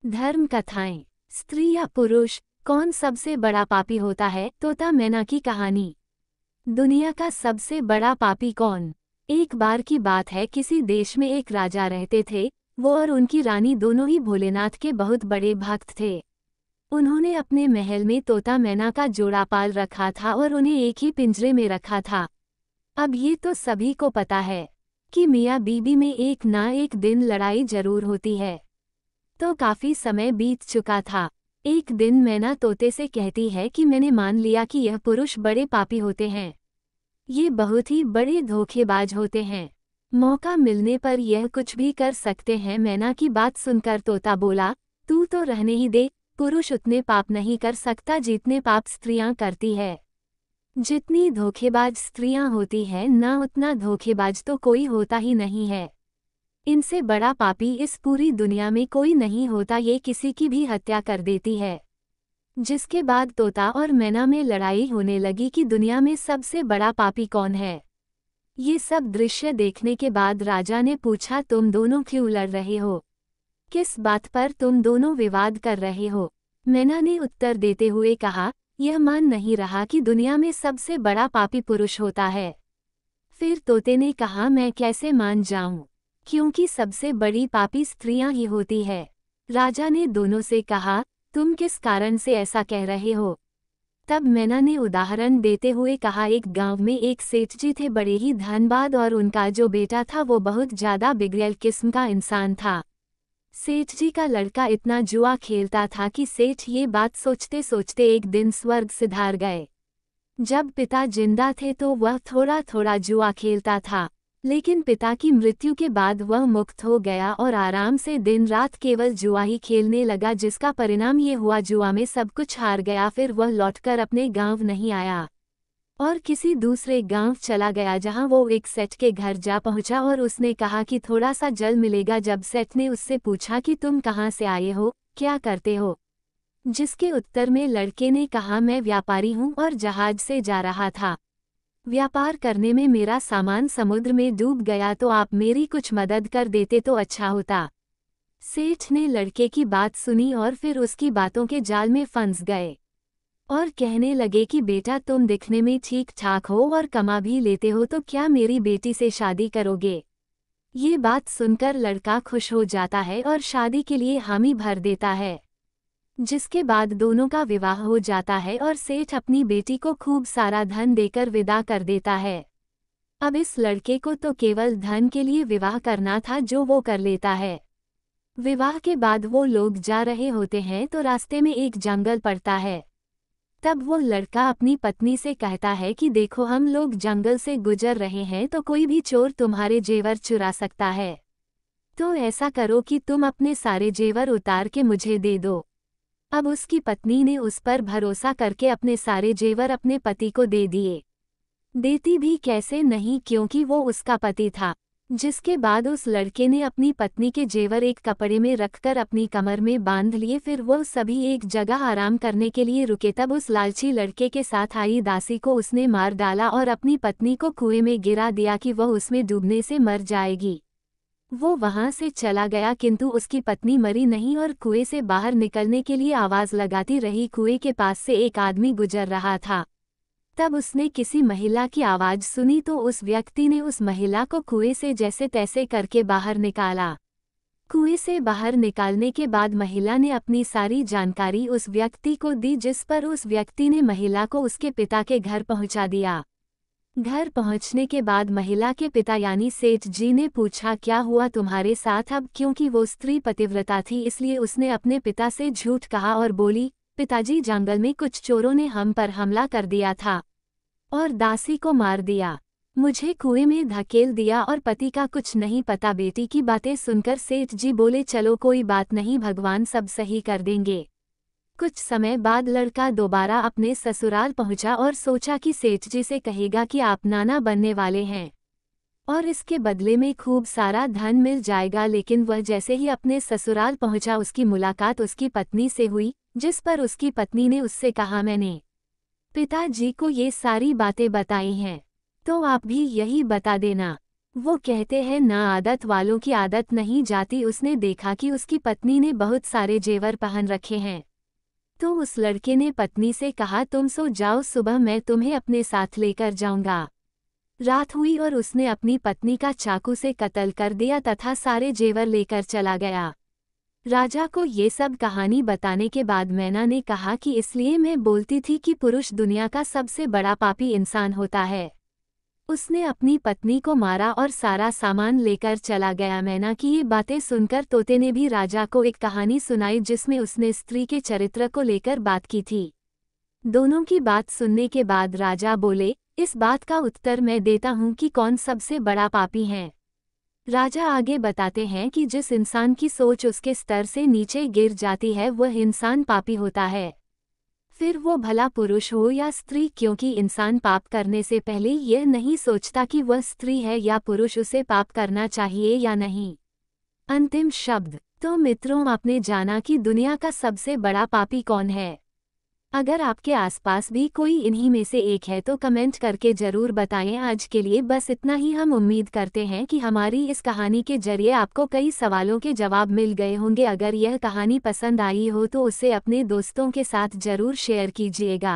धर्म कथाएं। स्त्री या पुरुष, कौन सबसे बड़ा पापी होता है? तोता मैना की कहानी। दुनिया का सबसे बड़ा पापी कौन? एक बार की बात है, किसी देश में एक राजा रहते थे। वो और उनकी रानी दोनों ही भोलेनाथ के बहुत बड़े भक्त थे। उन्होंने अपने महल में तोता मैना का जोड़ा पाल रखा था और उन्हें एक ही पिंजरे में रखा था। अब ये तो सभी को पता है कि मियाँ बीबी में एक ना एक दिन लड़ाई जरूर होती है। तो काफी समय बीत चुका था। एक दिन मैना तोते से कहती है कि मैंने मान लिया कि यह पुरुष बड़े पापी होते हैं। ये बहुत ही बड़े धोखेबाज होते हैं। मौका मिलने पर यह कुछ भी कर सकते हैं। मैना की बात सुनकर तोता बोला, तू तो रहने ही दे। पुरुष उतने पाप नहीं कर सकता जितने पाप स्त्रियां करती है। जितनी धोखेबाज स्त्रियां होती हैं ना उतना धोखेबाज तो कोई होता ही नहीं है। इनसे बड़ा पापी इस पूरी दुनिया में कोई नहीं होता। ये किसी की भी हत्या कर देती है। जिसके बाद तोता और मैना में लड़ाई होने लगी कि दुनिया में सबसे बड़ा पापी कौन है। ये सब दृश्य देखने के बाद राजा ने पूछा, तुम दोनों क्यों लड़ रहे हो? किस बात पर तुम दोनों विवाद कर रहे हो? मैना ने उत्तर देते हुए कहा, यह मान नहीं रहा कि दुनिया में सबसे बड़ा पापी पुरुष होता है। फिर तोते ने कहा, मैं कैसे मान जाऊं, क्योंकि सबसे बड़ी पापी स्त्रियां ही होती है। राजा ने दोनों से कहा, तुम किस कारण से ऐसा कह रहे हो? तब मैना ने उदाहरण देते हुए कहा, एक गांव में एक सेठ जी थे, बड़े ही धनबाद, और उनका जो बेटा था वो बहुत ज्यादा बिगड़ैल किस्म का इंसान था। सेठ जी का लड़का इतना जुआ खेलता था कि सेठ ये बात सोचते सोचते एक दिन स्वर्ग सिधार गए। जब पिता जिंदा थे तो वह थोड़ा थोड़ा जुआ खेलता था, लेकिन पिता की मृत्यु के बाद वह मुक्त हो गया और आराम से दिन रात केवल जुआ ही खेलने लगा, जिसका परिणाम ये हुआ जुआ में सब कुछ हार गया। फिर वह लौटकर अपने गांव नहीं आया और किसी दूसरे गांव चला गया, जहां वो एक सेठ के घर जा पहुंचा और उसने कहा कि थोड़ा सा जल मिलेगा। जब सेठ ने उससे पूछा कि तुम कहां से आए हो, क्या करते हो, जिसके उत्तर में लड़के ने कहा, मैं व्यापारी हूं और जहाज से जा रहा था। व्यापार करने में मेरा सामान समुद्र में डूब गया, तो आप मेरी कुछ मदद कर देते तो अच्छा होता। सेठ ने लड़के की बात सुनी और फिर उसकी बातों के जाल में फंस गए और कहने लगे कि बेटा, तुम दिखने में ठीक ठाक हो और कमा भी लेते हो, तो क्या मेरी बेटी से शादी करोगे? ये बात सुनकर लड़का खुश हो जाता है और शादी के लिए हामी भर देता है, जिसके बाद दोनों का विवाह हो जाता है और सेठ अपनी बेटी को खूब सारा धन देकर विदा कर देता है। अब इस लड़के को तो केवल धन के लिए विवाह करना था, जो वो कर लेता है। विवाह के बाद वो लोग जा रहे होते हैं तो रास्ते में एक जंगल पड़ता है। तब वो लड़का अपनी पत्नी से कहता है कि देखो, हम लोग जंगल से गुजर रहे हैं तो कोई भी चोर तुम्हारे जेवर चुरा सकता है, तो ऐसा करो कि तुम अपने सारे जेवर उतार के मुझे दे दो। अब उसकी पत्नी ने उस पर भरोसा करके अपने सारे जेवर अपने पति को दे दिए। देती भी कैसे नहीं, क्योंकि वो उसका पति था। जिसके बाद उस लड़के ने अपनी पत्नी के जेवर एक कपड़े में रखकर अपनी कमर में बांध लिए। फिर वो सभी एक जगह आराम करने के लिए रुके। तब उस लालची लड़के के साथ आई दासी को उसने मार डाला और अपनी पत्नी को कुएं में गिरा दिया कि वह उसमें डूबने से मर जाएगी। वो वहां से चला गया, किंतु उसकी पत्नी मरी नहीं और कुएं से बाहर निकलने के लिए आवाज लगाती रही। कुएं के पास से एक आदमी गुजर रहा था। तब उसने किसी महिला की आवाज सुनी तो उस व्यक्ति ने उस महिला को कुएं से जैसे तैसे करके बाहर निकाला। कुएं से बाहर निकालने के बाद महिला ने अपनी सारी जानकारी उस व्यक्ति को दी, जिस पर उस व्यक्ति ने महिला को उसके पिता के घर पहुंचा दिया। घर पहुंचने के बाद महिला के पिता यानी सेठ जी ने पूछा, क्या हुआ तुम्हारे साथ? अब क्योंकि वो स्त्री पतिव्रता थी, इसलिए उसने अपने पिता से झूठ कहा और बोली, पिताजी, जंगल में कुछ चोरों ने हम पर हमला कर दिया था और दासी को मार दिया, मुझे कुएं में धकेल दिया और पति का कुछ नहीं पता। बेटी की बातें सुनकर सेठ जी बोले, चलो कोई बात नहीं, भगवान सब सही कर देंगे। कुछ समय बाद लड़का दोबारा अपने ससुराल पहुंचा और सोचा कि सेठ जी से कहेगा कि आप नाना बनने वाले हैं और इसके बदले में खूब सारा धन मिल जाएगा। लेकिन वह जैसे ही अपने ससुराल पहुंचा, उसकी मुलाकात उसकी पत्नी से हुई, जिस पर उसकी पत्नी ने उससे कहा, मैंने पिताजी को ये सारी बातें बताई हैं, तो आप भी यही बता देना। वो कहते हैं ना आदत वालों की आदत नहीं जाती। उसने देखा कि उसकी पत्नी ने बहुत सारे जेवर पहन रखे हैं। तो उस लड़के ने पत्नी से कहा, तुम सो जाओ, सुबह मैं तुम्हें अपने साथ लेकर जाऊंगा। रात हुई और उसने अपनी पत्नी का चाकू से कत्ल कर दिया तथा सारे जेवर लेकर चला गया। राजा को ये सब कहानी बताने के बाद मैना ने कहा कि इसलिए मैं बोलती थी कि पुरुष दुनिया का सबसे बड़ा पापी इंसान होता है। उसने अपनी पत्नी को मारा और सारा सामान लेकर चला गया। मैना की ये बातें सुनकर तोते ने भी राजा को एक कहानी सुनाई जिसमें उसने स्त्री के चरित्र को लेकर बात की थी। दोनों की बात सुनने के बाद राजा बोले, इस बात का उत्तर मैं देता हूँ कि कौन सबसे बड़ा पापी है। राजा आगे बताते हैं कि जिस इंसान की सोच उसके स्तर से नीचे गिर जाती है वह इंसान पापी होता है। फिर वो भला पुरुष हो या स्त्री, क्योंकि इंसान पाप करने से पहले यह नहीं सोचता कि वह स्त्री है या पुरुष, उसे पाप करना चाहिए या नहीं। अंतिम शब्द। तो मित्रों, आपने जाना कि दुनिया का सबसे बड़ा पापी कौन है। अगर आपके आसपास भी कोई इन्हीं में से एक है तो कमेंट करके ज़रूर बताएं। आज के लिए बस इतना ही। हम उम्मीद करते हैं कि हमारी इस कहानी के जरिए आपको कई सवालों के जवाब मिल गए होंगे। अगर यह कहानी पसंद आई हो तो उसे अपने दोस्तों के साथ ज़रूर शेयर कीजिएगा।